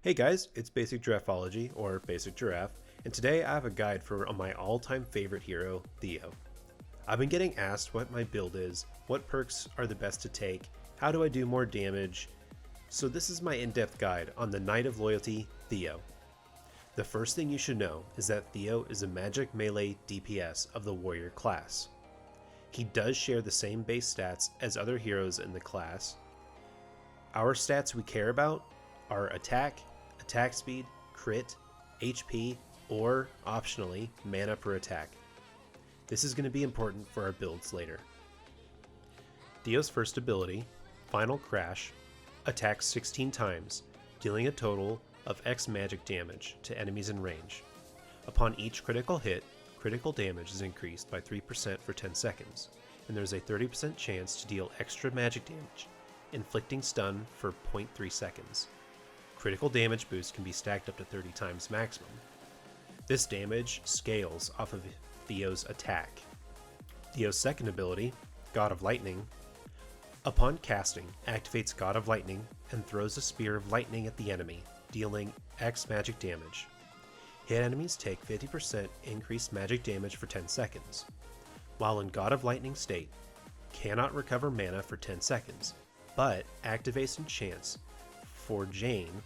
Hey guys, it's Basic Giraffeology, or Basic Giraffe, and today I have a guide for my all-time favorite hero, Theo. I've been getting asked what my build is, what perks are the best to take, how do I do more damage, so this is my in-depth guide on the Knight of Loyalty, Theo. The first thing you should know is that Theo is a magic melee DPS of the warrior class. He does share the same base stats as other heroes in the class. Our stats we care about are attack speed, crit, HP, or, optionally, mana per attack. This is going to be important for our builds later. Theo's first ability, Final Crash, attacks 16 times, dealing a total of X magic damage to enemies in range. Upon each critical hit, critical damage is increased by 3% for 10 seconds, and there's a 30% chance to deal extra magic damage, inflicting stun for 0.3 seconds. Critical damage boost can be stacked up to 30 times maximum. This damage scales off of Theo's attack. Theo's second ability, God of Lightning, upon casting, activates God of Lightning and throws a spear of lightning at the enemy, dealing X magic damage. Hit enemies take 50% increased magic damage for 10 seconds. While in God of Lightning state, cannot recover mana for 10 seconds, but activation chance for Jane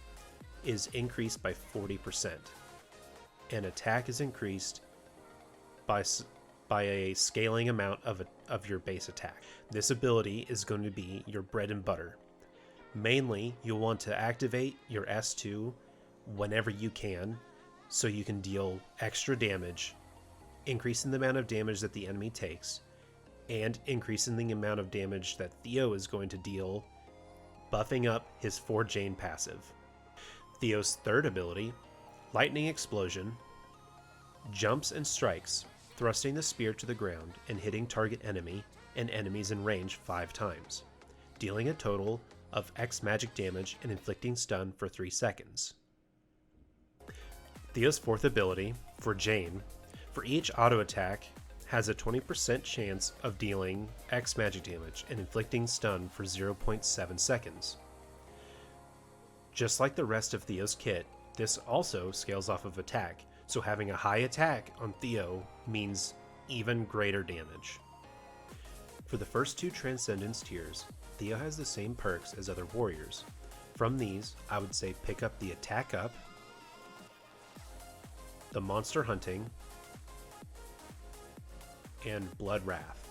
is increased by 40%, and attack is increased by a scaling amount of your base attack. This ability is going to be your bread and butter. Mainly, you'll want to activate your S2 whenever you can, so you can deal extra damage, increasing the amount of damage that the enemy takes, and increasing the amount of damage that Theo is going to deal, buffing up his 4 Jane passive. Theo's third ability, Lightning Explosion, jumps and strikes, thrusting the spear to the ground and hitting target enemy and enemies in range 5 times, dealing a total of X magic damage and inflicting stun for 3 seconds. Theo's fourth ability, for Jane, for each auto attack, has a 20% chance of dealing X magic damage and inflicting stun for 0.7 seconds. Just like the rest of Theo's kit, this also scales off of attack, so having a high attack on Theo means even greater damage. For the first 2 Transcendence tiers, Theo has the same perks as other warriors. From these, I would say pick up the Attack Up, the Monster Hunting, and Blood Wrath.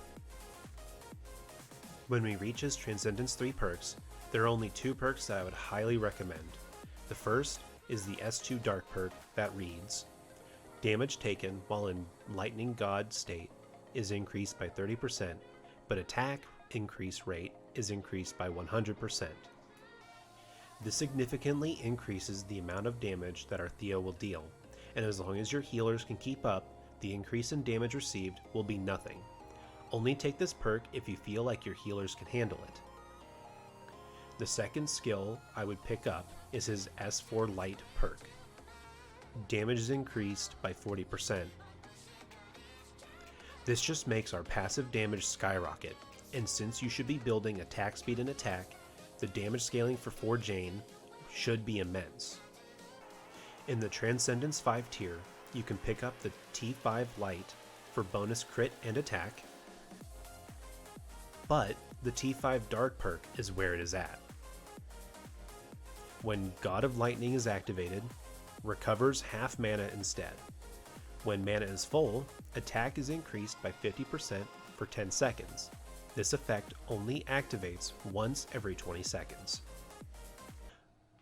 When we reach his Transcendence 3 perks, there are only 2 perks that I would highly recommend. The first is the S2 Dark perk that reads, damage taken while in Lightning God state is increased by 30%, but attack increase rate is increased by 100%. This significantly increases the amount of damage that our Theo will deal, and as long as your healers can keep up, the increase in damage received will be nothing. Only take this perk if you feel like your healers can handle it. The second skill I would pick up is his S4 Light perk. Damage is increased by 40%. This just makes our passive damage skyrocket, and since you should be building attack speed and attack, the damage scaling for 4 Jane should be immense. In the Transcendence 5 tier, you can pick up the T5 Light for bonus crit and attack, but the T5 Dark perk is where it is at. When God of Lightning is activated, recovers half mana instead. When mana is full, attack is increased by 50% for 10 seconds. This effect only activates once every 20 seconds.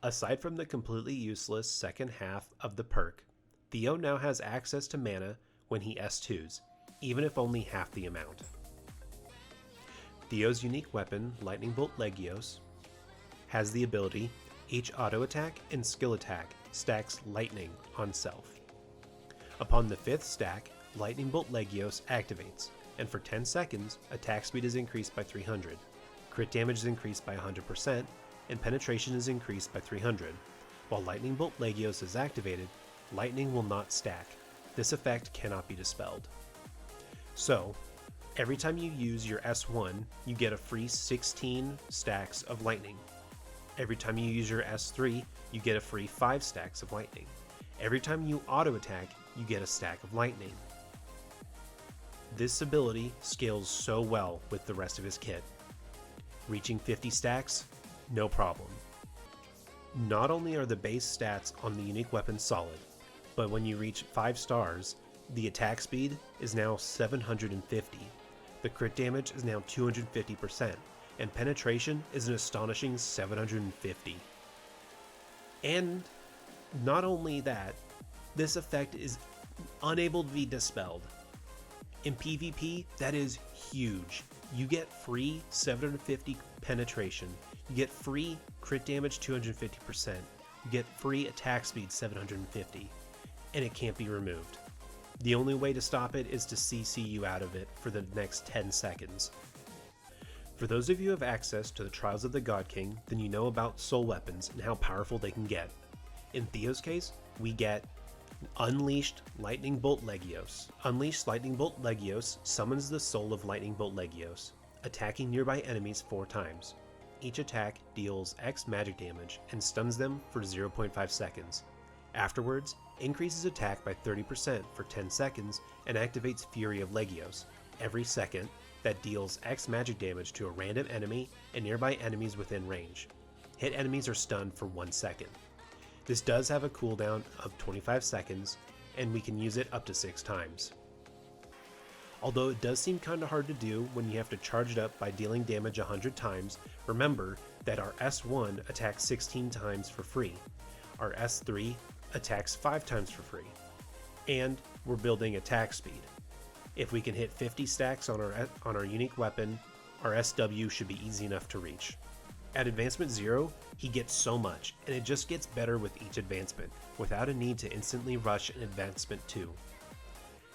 Aside from the completely useless second half of the perk, Theo now has access to mana when he S2s, even if only half the amount. Theo's unique weapon, Lightning Bolt Legios, has the ability, each auto attack and skill attack stacks lightning on self. Upon the 5th stack, Lightning Bolt Legios activates, and for 10 seconds, attack speed is increased by 300, crit damage is increased by 100%, and penetration is increased by 300. While Lightning Bolt Legios is activated, lightning will not stack. This effect cannot be dispelled. So, every time you use your S1, you get a free 16 stacks of lightning. Every time you use your S3, you get a free 5 stacks of lightning. Every time you auto attack, you get a stack of lightning. This ability scales so well with the rest of his kit. Reaching 50 stacks, no problem. Not only are the base stats on the unique weapon solid, but when you reach 5 stars, the attack speed is now 750, the crit damage is now 250%, and penetration is an astonishing 750. And not only that, this effect is unable to be dispelled. In PvP, that is huge. You get free 750 penetration, you get free crit damage 250%, you get free attack speed 750, and it can't be removed. The only way to stop it is to CC you out of it for the next 10 seconds. For those of you who have access to the Trials of the God King, then you know about soul weapons and how powerful they can get. In Theo's case, we get Unleashed Lightning Bolt Legios. Unleashed Lightning Bolt Legios summons the soul of Lightning Bolt Legios, attacking nearby enemies 4 times. Each attack deals X magic damage and stuns them for 0.5 seconds. Afterwards, increases attack by 30% for 10 seconds and activates Fury of Legios every second that deals X magic damage to a random enemy and nearby enemies within range. Hit enemies are stunned for 1 second. This does have a cooldown of 25 seconds, and we can use it up to 6 times. Although it does seem kinda hard to do when you have to charge it up by dealing damage 100 times, remember that our S1 attacks 16 times for free, our S3 attacks 5 times for free, and we're building attack speed. If we can hit 50 stacks on our unique weapon, our SW should be easy enough to reach. At Advancement 0, he gets so much, and it just gets better with each advancement, without a need to instantly rush an Advancement 2.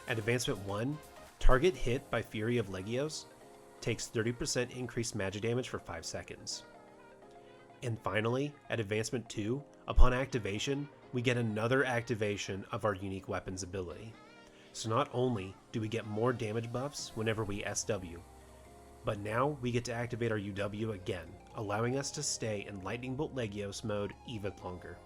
At Advancement 1, target hit by Fury of Legios takes 30% increased magic damage for 5 seconds. And finally, at Advancement 2, upon activation, we get another activation of our unique weapons ability. So not only do we get more damage buffs whenever we SW, but now we get to activate our UW again, allowing us to stay in Lightning Bolt Legios mode even longer.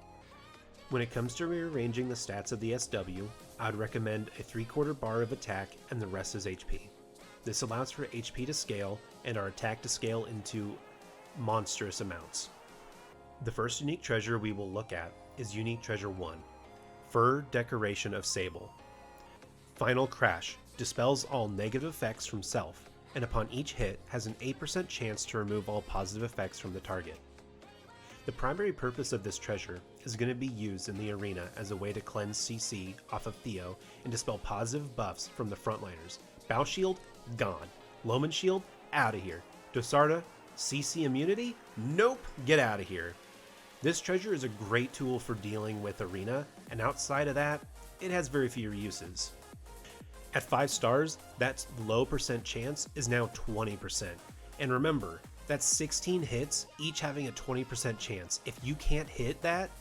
When it comes to rearranging the stats of the SW, I would recommend a 3/4 bar of attack and the rest is HP. This allows for HP to scale and our attack to scale into monstrous amounts. The first unique treasure we will look at is Unique Treasure 1, Fur Decoration of Sable. Final Crash dispels all negative effects from self, and upon each hit has an 8% chance to remove all positive effects from the target. The primary purpose of this treasure is going to be used in the arena as a way to cleanse CC off of Theo and dispel positive buffs from the frontliners. Bow Shield, gone. Loman Shield, out of here. Dosarda, CC immunity? Nope, get out of here. This treasure is a great tool for dealing with arena, and outside of that, it has very few uses. At 5 stars, that low percent chance is now 20%. And remember, that's 16 hits, each having a 20% chance. If you can't hit that,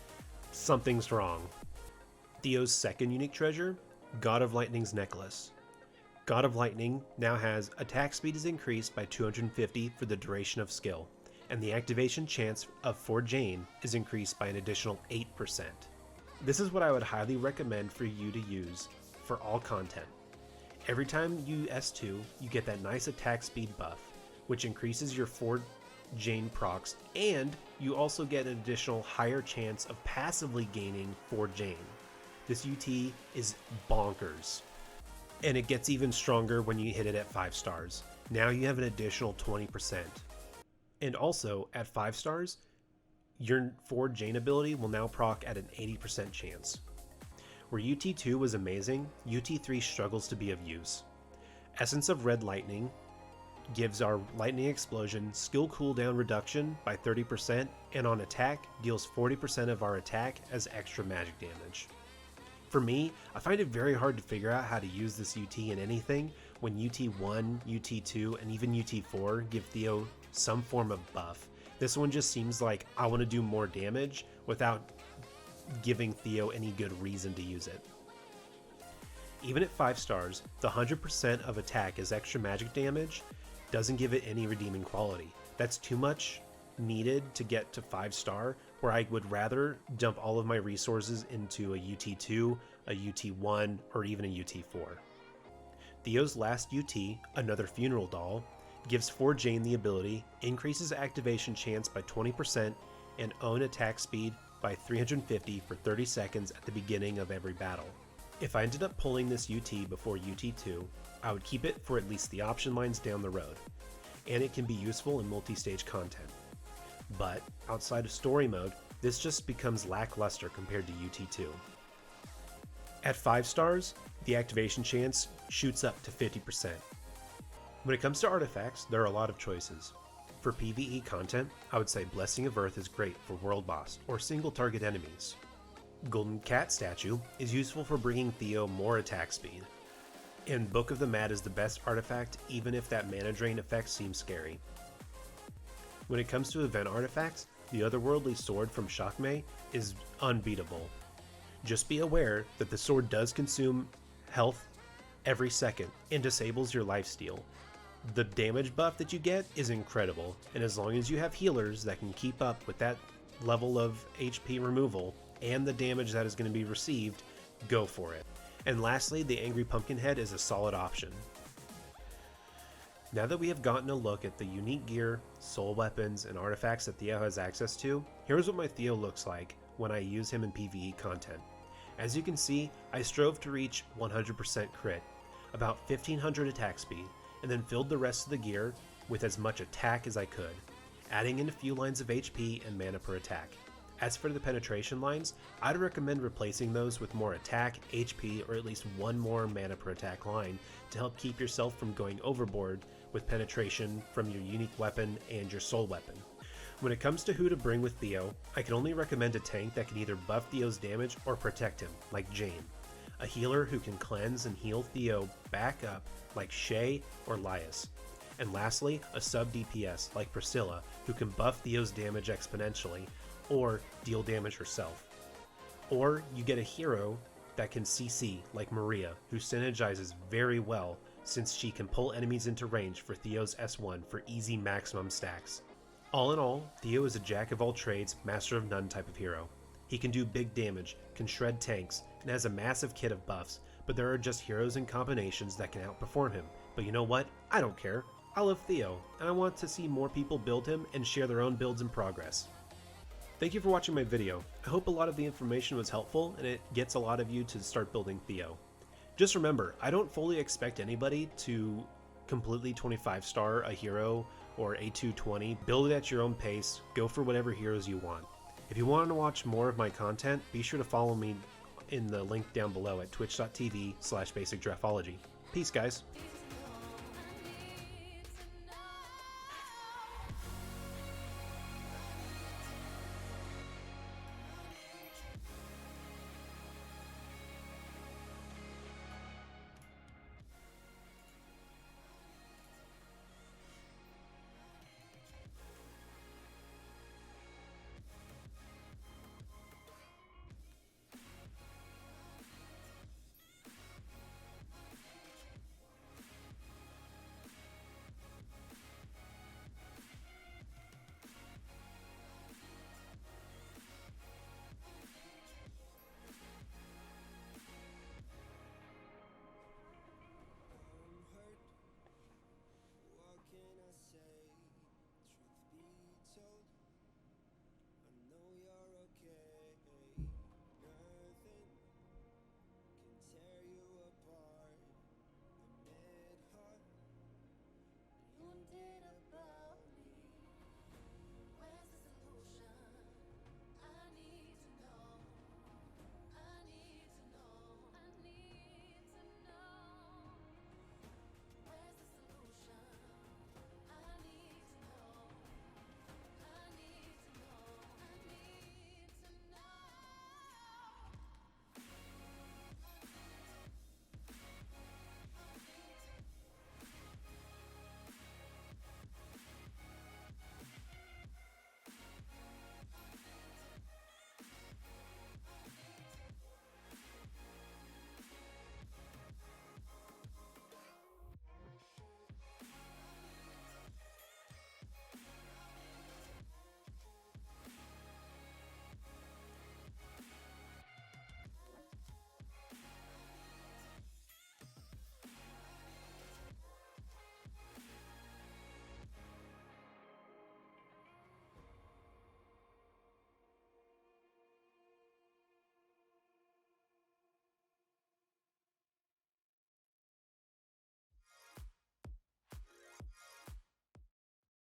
something's wrong. Theo's second unique treasure, God of Lightning's Necklace. God of Lightning now has attack speed is increased by 250 for the duration of skill, and the activation chance for Jane is increased by an additional 8%. This is what I would highly recommend for you to use for all content. Every time you S2, you get that nice attack speed buff, which increases your 4 Jane procs, and you also get an additional higher chance of passively gaining 4 Jane. This UT is bonkers. And it gets even stronger when you hit it at 5 stars. Now you have an additional 20%. And also, at 5 stars, your 4 Jane ability will now proc at an 80% chance. Where UT2 was amazing, UT3 struggles to be of use. Essence of Red Lightning gives our Lightning Explosion skill cooldown reduction by 30%, and on attack, deals 40% of our attack as extra magic damage. For me, I find it very hard to figure out how to use this UT in anything when UT1, UT2, and even UT4 give Theo some form of buff. This one just seems like I want to do more damage without giving Theo any good reason to use it. Even at 5 stars, the 100% of attack as extra magic damage doesn't give it any redeeming quality. That's too much needed to get to 5-star, where I would rather dump all of my resources into a UT2, a UT1, or even a UT4. Theo's last UT, another funeral doll, gives 4 Jane the ability, increases activation chance by 20%, and own attack speed by 350 for 30 seconds at the beginning of every battle. If I ended up pulling this UT before UT2, I would keep it for at least the option lines down the road, and it can be useful in multi-stage content. But outside of story mode, this just becomes lackluster compared to UT2. At 5 stars, the activation chance shoots up to 50%. When it comes to artifacts, there are a lot of choices. For PvE content, I would say Blessing of Earth is great for world boss or single target enemies. Golden Cat statue is useful for bringing Theo more attack speed. And Book of the Mad is the best artifact even if that mana drain effect seems scary. When it comes to event artifacts, the Otherworldly Sword from Shockmei is unbeatable. Just be aware that the sword does consume health every second and disables your lifesteal. The damage buff that you get is incredible, and as long as you have healers that can keep up with that level of HP removal and the damage that is going to be received, go for it. And lastly, the Angry Pumpkinhead is a solid option. Now that we have gotten a look at the unique gear, soul weapons, and artifacts that Theo has access to, here's what my Theo looks like when I use him in PvE content. As you can see, I strove to reach 100% crit, about 1500 attack speed, and then filled the rest of the gear with as much attack as I could, adding in a few lines of HP and mana per attack. As for the penetration lines, I'd recommend replacing those with more attack, HP, or at least one more mana per attack line to help keep yourself from going overboard with penetration from your unique weapon and your soul weapon. When it comes to who to bring with Theo, I can only recommend a tank that can either buff Theo's damage or protect him, like Jane. A healer who can cleanse and heal Theo back up, like Shay or Lias. And lastly, a sub DPS, like Priscilla, who can buff Theo's damage exponentially, or deal damage herself. Or you get a hero that can CC, like Maria, who synergizes very well since she can pull enemies into range for Theo's S1 for easy maximum stacks. All in all, Theo is a jack of all trades, master of none type of hero. He can do big damage, can shred tanks, and has a massive kit of buffs, but there are just heroes and combinations that can outperform him. But you know what? I don't care. I love Theo, and I want to see more people build him and share their own builds in progress. Thank you for watching my video. I hope a lot of the information was helpful and it gets a lot of you to start building Theo. Just remember, I don't fully expect anybody to completely 25-star a hero or A220. Build it at your own pace, go for whatever heroes you want. If you want to watch more of my content, be sure to follow me in the link down below at twitch.tv/BasicGiraffeology. Peace, guys.